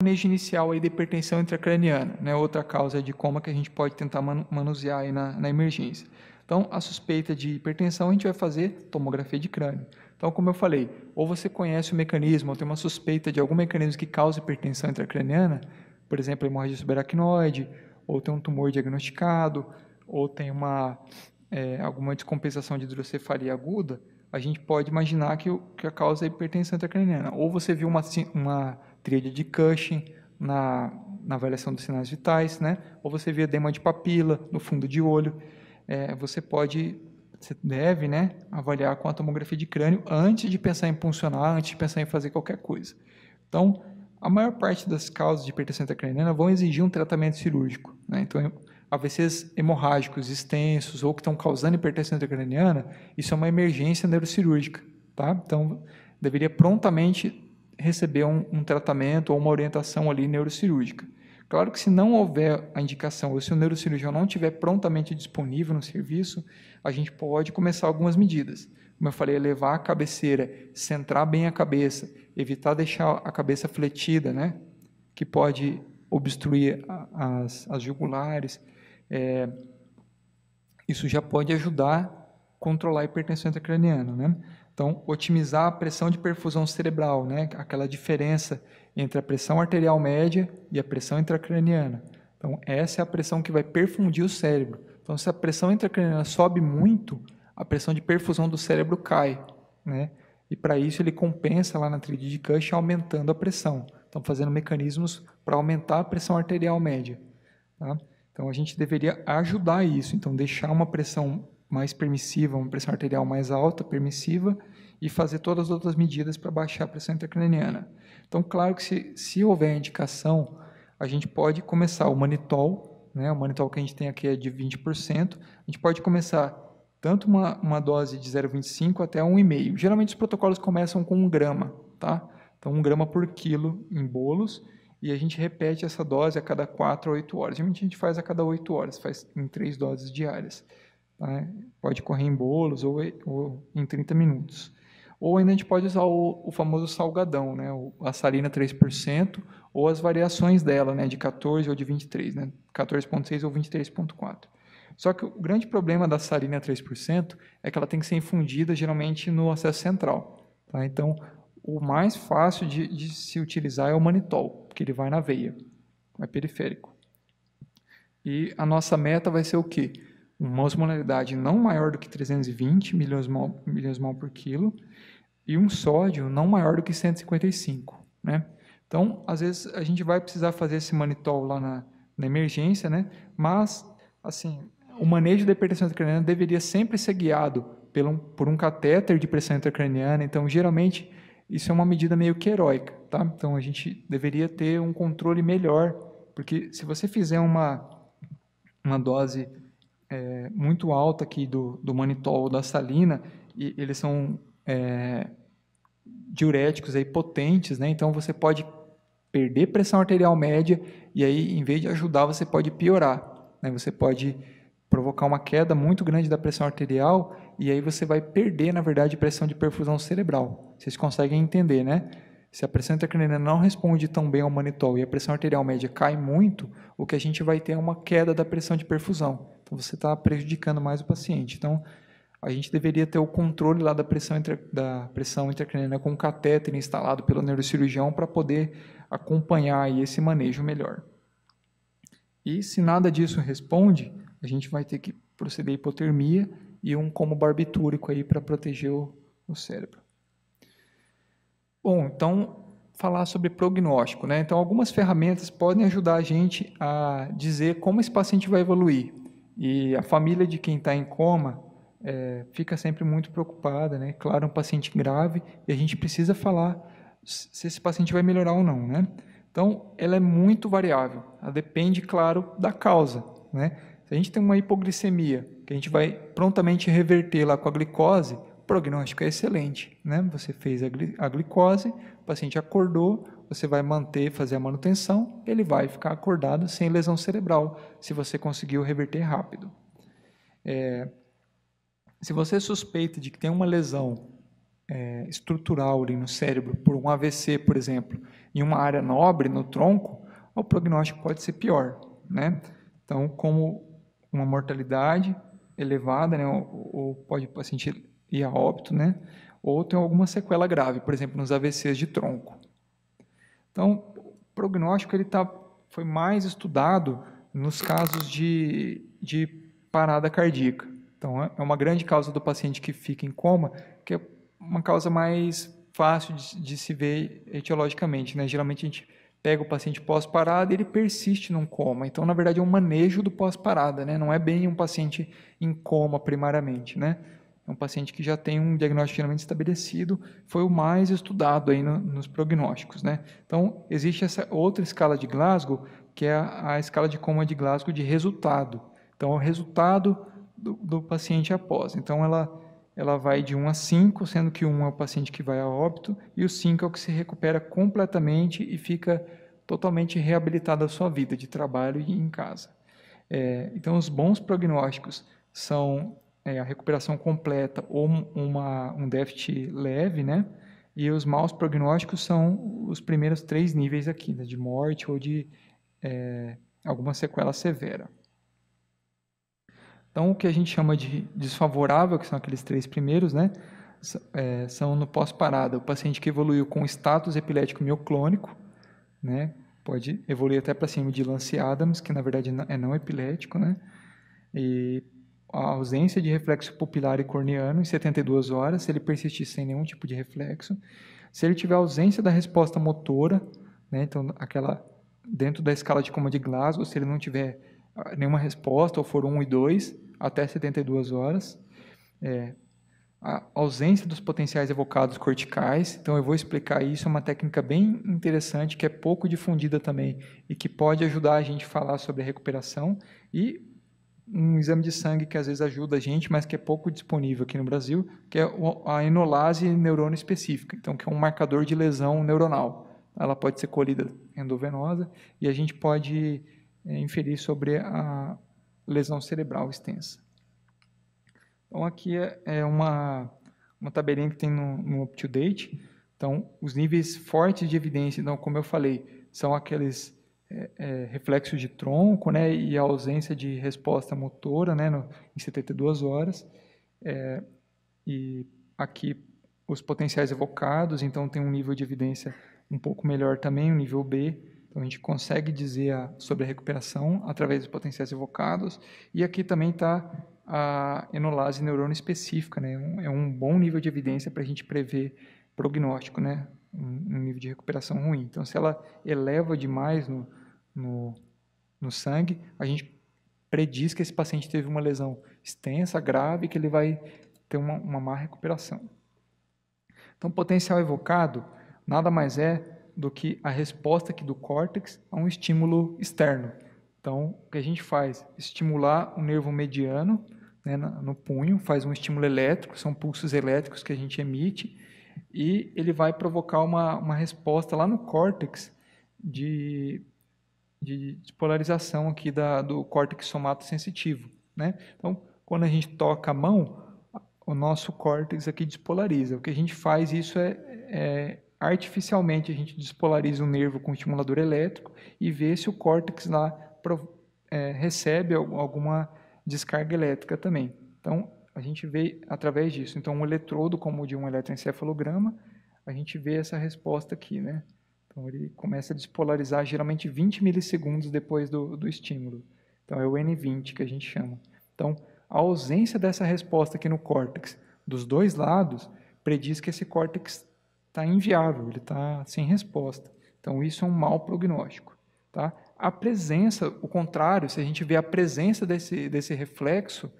manejo inicial aí da hipertensão intracraniana, né? Outra causa de coma que a gente pode tentar manusear aí na emergência. Então, a suspeita de hipertensão, a gente vai fazer tomografia de crânio. Então, como eu falei, ou você conhece o mecanismo, ou tem uma suspeita de algum mecanismo que causa hipertensão intracraniana, por exemplo, hemorragia subaracnoide, ou tem um tumor diagnosticado, ou tem alguma descompensação de hidrocefalia aguda, a gente pode imaginar que a causa é hipertensão intracraniana. Ou você viu uma tríade de Cushing na avaliação dos sinais vitais, né? Ou você viu edema de papila no fundo de olho. Você deve, né, avaliar com a tomografia de crânio antes de pensar em puncionar, antes de pensar em fazer qualquer coisa. Então, a maior parte das causas de hipertensão intracraniana vão exigir um tratamento cirúrgico, né? Então, AVCs hemorrágicos extensos ou que estão causando hipertensão intracraniana, isso é uma emergência neurocirúrgica, tá? Então, deveria prontamente receber um tratamento ou uma orientação ali neurocirúrgica. Claro que se não houver a indicação ou se o neurocirurgião não estiver prontamente disponível no serviço, a gente pode começar algumas medidas. Como eu falei, elevar a cabeceira, centrar bem a cabeça, evitar deixar a cabeça fletida, né? Que pode obstruir as jugulares. Isso já pode ajudar a controlar a hipertensão intracraniana, né? Então, otimizar a pressão de perfusão cerebral, né? Aquela diferença entre a pressão arterial média e a pressão intracraniana. Então, essa é a pressão que vai perfundir o cérebro. Então, se a pressão intracraniana sobe muito, a pressão de perfusão do cérebro cai, né? E para isso ele compensa lá na tríade de Cushing aumentando a pressão. Então, fazendo mecanismos para aumentar a pressão arterial média, tá? Então, a gente deveria ajudar isso. Então, deixar uma pressão mais permissiva, uma pressão arterial mais alta, permissiva, e fazer todas as outras medidas para baixar a pressão intracraniana. Então, claro que se houver indicação, a gente pode começar o manitol, né? O manitol que a gente tem aqui é de 20%. A gente pode começar tanto uma dose de 0,25 até 1,5. Geralmente os protocolos começam com 1 grama, tá? Então, 1 grama por quilo em bolos, e a gente repete essa dose a cada 4 a 8 horas. Geralmente a gente faz a cada 8 horas, faz em 3 doses diárias. Tá? Pode correr em bolos ou em 30 minutos. Ou ainda a gente pode usar o famoso salgadão, né? A salina 3%, ou as variações dela, né? De 14 ou de 23, né? 14,6 ou 23,4. Só que o grande problema da salina 3% é que ela tem que ser infundida geralmente no acesso central. Tá? Então, o mais fácil de se utilizar é o manitol, porque ele vai na veia, é periférico. E a nossa meta vai ser o quê? Uma osmolaridade não maior do que 320 miliosmol por quilo e um sódio não maior do que 155, né? Então, às vezes, a gente vai precisar fazer esse manitol lá na emergência, né? Mas, assim, o manejo da hipertensão intracraniana deveria sempre ser guiado por um catéter de pressão intracraniana. Então, geralmente, isso é uma medida meio que heróica, tá? Então, a gente deveria ter um controle melhor, porque se você fizer uma dose muito alta aqui do manitol ou da salina, e eles são diuréticos aí potentes, né? Então você pode perder pressão arterial média e aí, em vez de ajudar, você pode piorar, né? Você pode provocar uma queda muito grande da pressão arterial e aí você vai perder, na verdade, pressão de perfusão cerebral. Vocês conseguem entender, né? Se a pressão intracraniana não responde tão bem ao manitol e a pressão arterial média cai muito, o que a gente vai ter é uma queda da pressão de perfusão. Então, você está prejudicando mais o paciente. Então, a gente deveria ter o controle lá da pressão intracraniana com um catéter instalado pelo neurocirurgião para poder acompanhar aí esse manejo melhor. E se nada disso responde, a gente vai ter que proceder à hipotermia e um como barbitúrico aí para proteger o cérebro. Bom, então, falar sobre prognóstico, né? Então, algumas ferramentas podem ajudar a gente a dizer como esse paciente vai evoluir. E a família de quem está em coma fica sempre muito preocupada, né? Claro, um paciente grave, e a gente precisa falar se esse paciente vai melhorar ou não, né? Então, ela é muito variável. Ela depende, claro, da causa, né? Se a gente tem uma hipoglicemia, que a gente vai prontamente reverter lá com a glicose, o prognóstico é excelente, né? Você fez a glicose, o paciente acordou, você vai fazer a manutenção, ele vai ficar acordado sem lesão cerebral, se você conseguiu reverter rápido. Se você suspeita de que tem uma lesão estrutural ali no cérebro, por um AVC, por exemplo, em uma área nobre, no tronco, o prognóstico pode ser pior, né? Então, como uma mortalidade elevada, né, ou pode o paciente ir a óbito, né? Ou tem alguma sequela grave, por exemplo, nos AVCs de tronco. Então, o prognóstico foi mais estudado nos casos de parada cardíaca. Então, é uma grande causa do paciente que fica em coma, que é uma causa mais fácil de se ver etiologicamente, né? Geralmente a gente pega o paciente pós-parada e ele persiste num coma. Então, na verdade, é um manejo do pós-parada, né? Não é bem um paciente em coma primariamente, né? É um paciente que já tem um diagnóstico geralmente estabelecido, foi o mais estudado aí nos prognósticos, né? Então, existe essa outra escala de Glasgow, que é a escala de coma de Glasgow de resultado. Então, é o resultado do paciente após. Então, ela vai de 1 a 5, sendo que 1 é o paciente que vai a óbito e o 5 é o que se recupera completamente e fica totalmente reabilitado à sua vida de trabalho e em casa. Então, os bons prognósticos são a recuperação completa ou um déficit leve, né? E os maus prognósticos são os primeiros 3 níveis aqui, né? De morte ou de alguma sequela severa. Então, o que a gente chama de desfavorável, que são aqueles 3 primeiros, né? São no pós-parada, o paciente que evoluiu com status epilético mioclônico, né? Pode evoluir até para cima de Lance Adams, que na verdade é não epilético, né? E a ausência de reflexo pupilar e corneano em 72 horas, se ele persistir sem nenhum tipo de reflexo. Se ele tiver ausência da resposta motora, né? Então, dentro da escala de coma de Glasgow, se ele não tiver nenhuma resposta, ou for 1 e 2, até 72 horas. A ausência dos potenciais evocados corticais, então eu vou explicar isso, é uma técnica bem interessante, que é pouco difundida também, e que pode ajudar a gente a falar sobre a recuperação, e um exame de sangue que às vezes ajuda a gente, mas que é pouco disponível aqui no Brasil, que é a enolase neurônio específica, então que é um marcador de lesão neuronal. Ela pode ser colhida endovenosa, e a gente pode inferir sobre a lesão cerebral extensa. Então, aqui é uma tabelinha que tem no UpToDate. Então, os níveis fortes de evidência, então, como eu falei, são aqueles reflexos de tronco, né, e a ausência de resposta motora, né, em 72 horas. E aqui os potenciais evocados, então tem um nível de evidência um pouco melhor também, um nível B. Então, a gente consegue dizer sobre a recuperação através dos potenciais evocados. E aqui também está a enolase neurônio específica, né? É um bom nível de evidência para a gente prever prognóstico, né? Um nível de recuperação ruim. Então, se ela eleva demais no sangue, a gente prediz que esse paciente teve uma lesão extensa, grave, que ele vai ter uma má recuperação. Então, potencial evocado nada mais é do que a resposta aqui do córtex a um estímulo externo. Então, o que a gente faz? Estimular o nervo mediano, né, no punho, faz um estímulo elétrico, são pulsos elétricos que a gente emite, e ele vai provocar uma resposta lá no córtex de polarização aqui do córtex somatosensitivo, né? Então, quando a gente toca a mão, o nosso córtex aqui despolariza. O que a gente faz isso artificialmente, a gente despolariza o nervo com estimulador elétrico e vê se o córtex lá recebe alguma descarga elétrica também. Então, a gente vê através disso. Então, um eletrodo, como o de um eletroencefalograma, a gente vê essa resposta aqui, né? Então, ele começa a despolarizar geralmente 20 milissegundos depois do estímulo. Então, é o N20 que a gente chama. Então, a ausência dessa resposta aqui no córtex dos dois lados prediz que esse córtex está inviável, ele está sem resposta. Então, isso é um mau prognóstico. Tá? A presença, o contrário, se a gente vê a presença desse reflexo,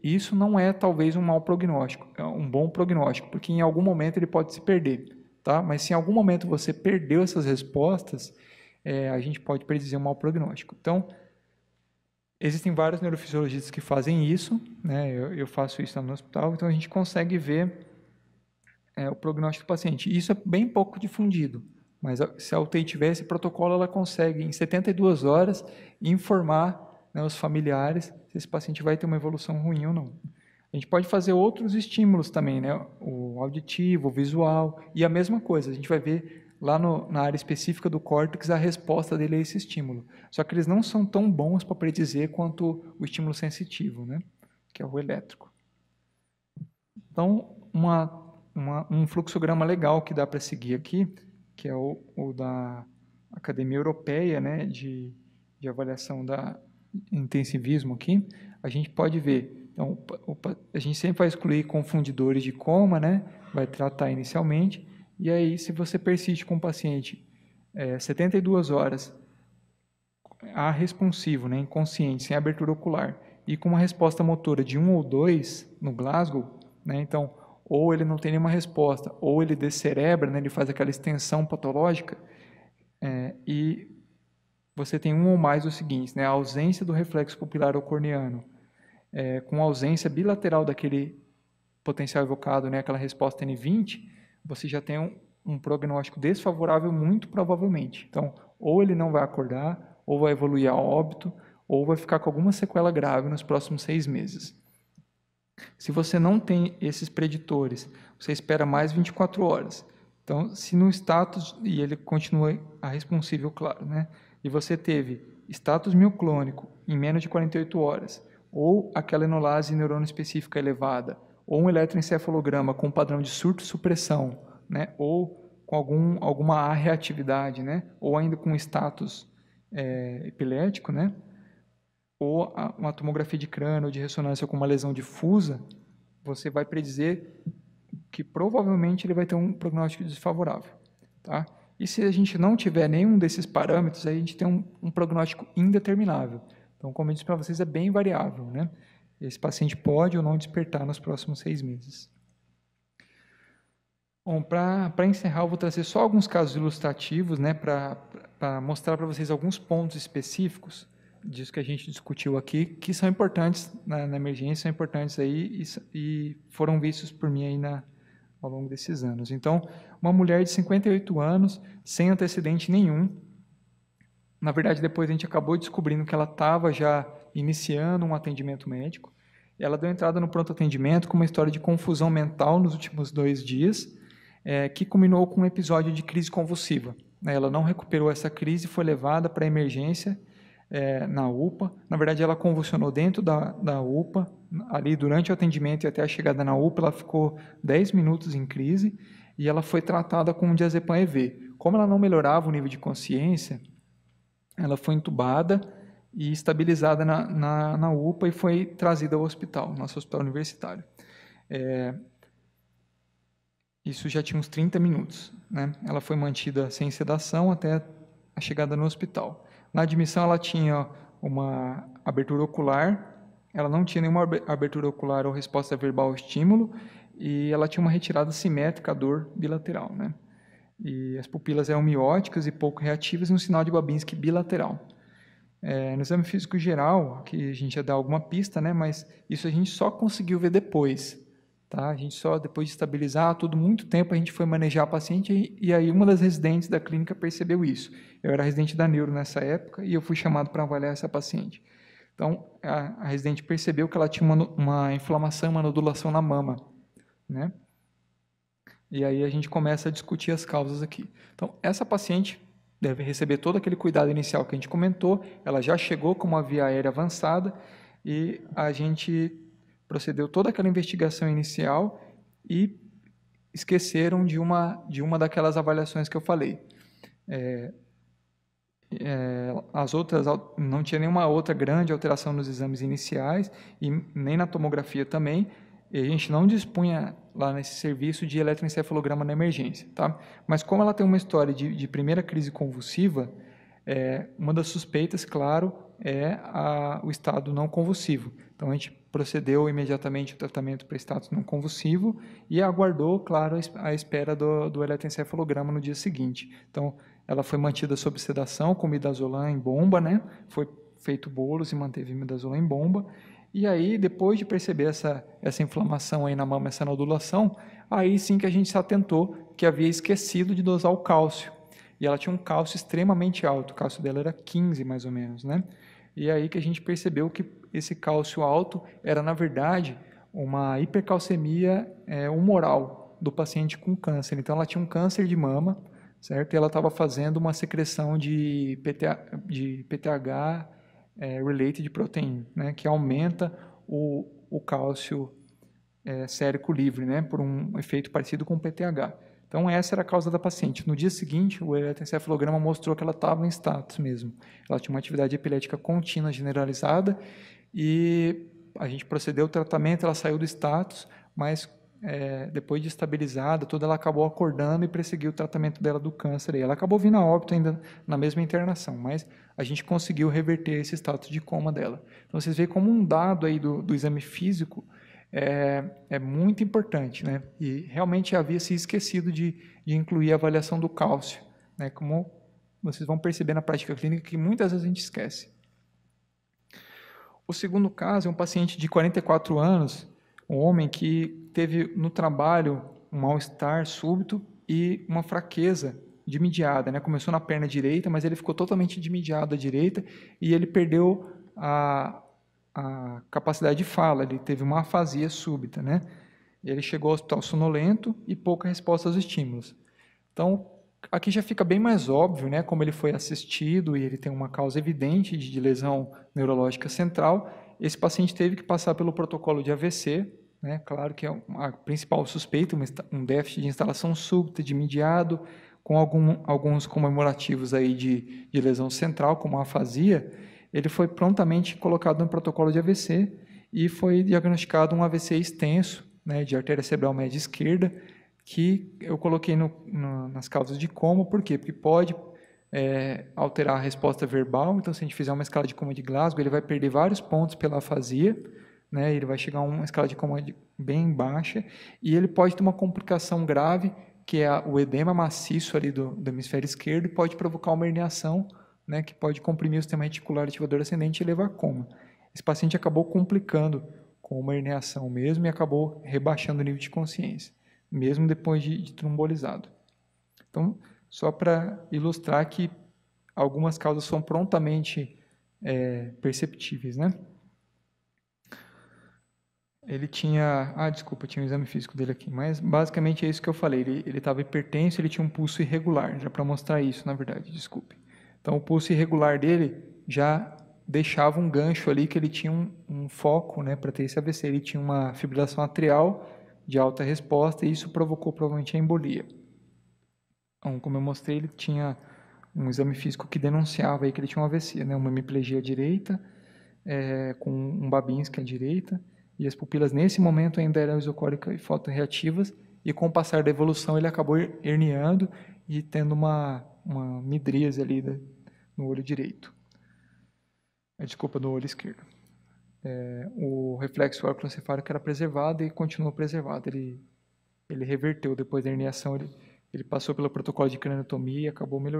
isso não é talvez um mau prognóstico, é um bom prognóstico, porque em algum momento ele pode se perder. Tá? Mas se em algum momento você perdeu essas respostas, a gente pode predizer um mau prognóstico. Então, existem vários neurofisiologistas que fazem isso, né? Eu faço isso no hospital, então a gente consegue ver o prognóstico do paciente. Isso é bem pouco difundido, mas se a UTI tiver esse protocolo, ela consegue, em 72 horas, informar, né, os familiares se esse paciente vai ter uma evolução ruim ou não. A gente pode fazer outros estímulos também, né? O auditivo, o visual, e a mesma coisa, a gente vai ver lá na área específica do córtex a resposta dele a esse estímulo. Só que eles não são tão bons para predizer quanto o estímulo sensitivo, né? Que é o elétrico. Então, um fluxograma legal que dá para seguir aqui, que é o da Academia Europeia, né, de avaliação da intensivismo aqui, a gente pode ver. Então, a gente sempre vai excluir confundidores de coma, né, vai tratar inicialmente, e aí se você persiste com o paciente 72 horas responsivo, né, inconsciente, sem abertura ocular, e com uma resposta motora de 1 ou 2 no Glasgow, né, então, ou ele não tem nenhuma resposta, ou ele descerebra, né, ele faz aquela extensão patológica, e você tem um ou mais dos seguintes, né, a ausência do reflexo pupilar ocorneano, com ausência bilateral daquele potencial evocado, né, aquela resposta N20, você já tem um prognóstico desfavorável muito provavelmente. Então, ou ele não vai acordar, ou vai evoluir a óbito, ou vai ficar com alguma sequela grave nos próximos 6 meses. Se você não tem esses preditores, você espera mais 24 horas. Então, se no status, e ele continua responsível, claro, né? E você teve status mioclônico em menos de 48 horas, ou aquela enolase neurônio específica elevada, ou um eletroencefalograma com padrão de surto-supressão, né? Ou com alguma reatividade, né? Ou ainda com status epilético, né? Ou uma tomografia de crânio ou de ressonância com uma lesão difusa, você vai predizer que provavelmente ele vai ter um prognóstico desfavorável. Tá? E se a gente não tiver nenhum desses parâmetros, aí a gente tem um prognóstico indeterminável. Então, como eu disse para vocês, é bem variável. Né? Esse paciente pode ou não despertar nos próximos 6 meses. Bom, para encerrar, eu vou trazer só alguns casos ilustrativos, né, para mostrar para vocês alguns pontos específicos disso que a gente discutiu aqui, que são importantes na emergência, são importantes aí e foram vistos por mim aí ao longo desses anos. Então, uma mulher de 58 anos, sem antecedente nenhum. Na verdade, depois a gente acabou descobrindo que ela estava já iniciando um atendimento médico. Ela deu entrada no pronto atendimento com uma história de confusão mental nos últimos 2 dias, que culminou com um episódio de crise convulsiva. Ela não recuperou essa crise, foi levada para a emergência na UPA. Na verdade, ela convulsionou dentro da UPA, ali durante o atendimento e até a chegada na UPA, ela ficou 10 minutos em crise e ela foi tratada com um diazepam EV. Como ela não melhorava o nível de consciência, ela foi entubada e estabilizada na UPA e foi trazida ao hospital, nosso hospital universitário. Isso já tinha uns 30 minutos. Né? Ela foi mantida sem sedação até a chegada no hospital. Na admissão, ela tinha uma abertura ocular, ela não tinha nenhuma abertura ocular ou resposta verbal ao estímulo, e ela tinha uma retirada simétrica à dor bilateral. Né? E as pupilas eram mióticas e pouco reativas, e um sinal de Babinski bilateral. No exame físico geral, aqui a gente já dá alguma pista, né? Mas isso a gente só conseguiu ver depois. Tá? A gente só, depois de estabilizar tudo muito tempo, a gente foi manejar a paciente e aí uma das residentes da clínica percebeu isso. Eu era residente da neuro nessa época e eu fui chamado para avaliar essa paciente. Então, a residente percebeu que ela tinha uma inflamação, uma nodulação na mama. Né? E aí a gente começa a discutir as causas aqui. Então, essa paciente deve receber todo aquele cuidado inicial que a gente comentou, ela já chegou com uma via aérea avançada e a gente procedeu toda aquela investigação inicial e esqueceram de uma daquelas avaliações que eu falei. As outras, não tinha nenhuma outra grande alteração nos exames iniciais e nem na tomografia também, e a gente não dispunha lá nesse serviço de eletroencefalograma na emergência. Tá? Mas como ela tem uma história de primeira crise convulsiva, uma das suspeitas, claro, é o estado não convulsivo. Então, a gente procedeu imediatamente o tratamento para status não convulsivo e aguardou, claro, a espera do eletroencefalograma no dia seguinte. Então, ela foi mantida sob sedação com midazolam em bomba, né? Foi feito bolos e manteve midazolam em bomba. E aí, depois de perceber essa inflamação aí na mama, essa nodulação, aí sim que a gente se atentou que havia esquecido de dosar o cálcio. E ela tinha um cálcio extremamente alto, o cálcio dela era 15 mais ou menos, né? E aí que a gente percebeu que esse cálcio alto era, na verdade, uma hipercalcemia humoral do paciente com câncer. Então, ela tinha um câncer de mama, certo? E ela estava fazendo uma secreção de PTH related protein, né? Que aumenta o cálcio sérico livre, né? Por um efeito parecido com o PTH. Então, essa era a causa da paciente. No dia seguinte, o eletroencefalograma mostrou que ela estava em status mesmo. Ela tinha uma atividade epilética contínua generalizada e a gente procedeu ao tratamento, ela saiu do status, mas depois de estabilizada, toda ela acabou acordando e prosseguiu o tratamento dela do câncer. E ela acabou vindo a óbito ainda na mesma internação, mas a gente conseguiu reverter esse status de coma dela. Então, vocês veem como um dado aí do exame físico é muito importante, né? E realmente havia se esquecido de incluir a avaliação do cálcio, né? Como vocês vão perceber na prática clínica que muitas vezes a gente esquece. O segundo caso é um paciente de 44 anos, um homem que teve no trabalho um mal-estar súbito e uma fraqueza de mediada, né? Começou na perna direita, mas ele ficou totalmente de mediada à direita e ele perdeu a capacidade de fala, ele teve uma afasia súbita, né? Ele chegou ao hospital sonolento e pouca resposta aos estímulos. Então, aqui já fica bem mais óbvio, né, como ele foi assistido e ele tem uma causa evidente de lesão neurológica central. Esse paciente teve que passar pelo protocolo de AVC, né? Claro que é a principal suspeita, um déficit de instalação súbita, de mediado, com alguns comemorativos aí de lesão central, como a afasia. Ele foi prontamente colocado no protocolo de AVC e foi diagnosticado um AVC extenso, né, de artéria cerebral média esquerda, que eu coloquei nas causas de coma. Por quê? Porque pode alterar a resposta verbal. Então, se a gente fizer uma escala de coma de Glasgow, ele vai perder vários pontos pela afasia, né, ele vai chegar a uma escala de coma bem baixa, e ele pode ter uma complicação grave, que é o edema maciço ali do hemisfério esquerdo, e pode provocar uma herniação, né, que pode comprimir o sistema reticular ativador ascendente e levar a coma. Esse paciente acabou complicando com uma herniação mesmo e acabou rebaixando o nível de consciência, mesmo depois de trombolizado. Então, só para ilustrar que algumas causas são prontamente perceptíveis, né? Ele tinha... desculpa, tinha um exame físico dele aqui, mas basicamente é isso que eu falei. Ele estava hipertenso, ele tinha um pulso irregular, já para mostrar isso, na verdade, desculpe. Então, o pulso irregular dele já deixava um gancho ali que ele tinha um foco, né, para ter esse AVC. Ele tinha uma fibrilação atrial de alta resposta e isso provocou provavelmente a embolia. Então, como eu mostrei, ele tinha um exame físico que denunciava aí que ele tinha um AVC, né, uma hemiplegia à direita, com um Babinski à direita, e as pupilas nesse momento ainda eram isocórica e fotorreativas, e com o passar da evolução ele acabou herniando e tendo uma midríase ali no olho direito. Desculpa, no olho esquerdo. O reflexo auriculoencefálico era preservado e continuou preservado. Ele reverteu depois da herniação, ele passou pelo protocolo de craniotomia e acabou melhorando.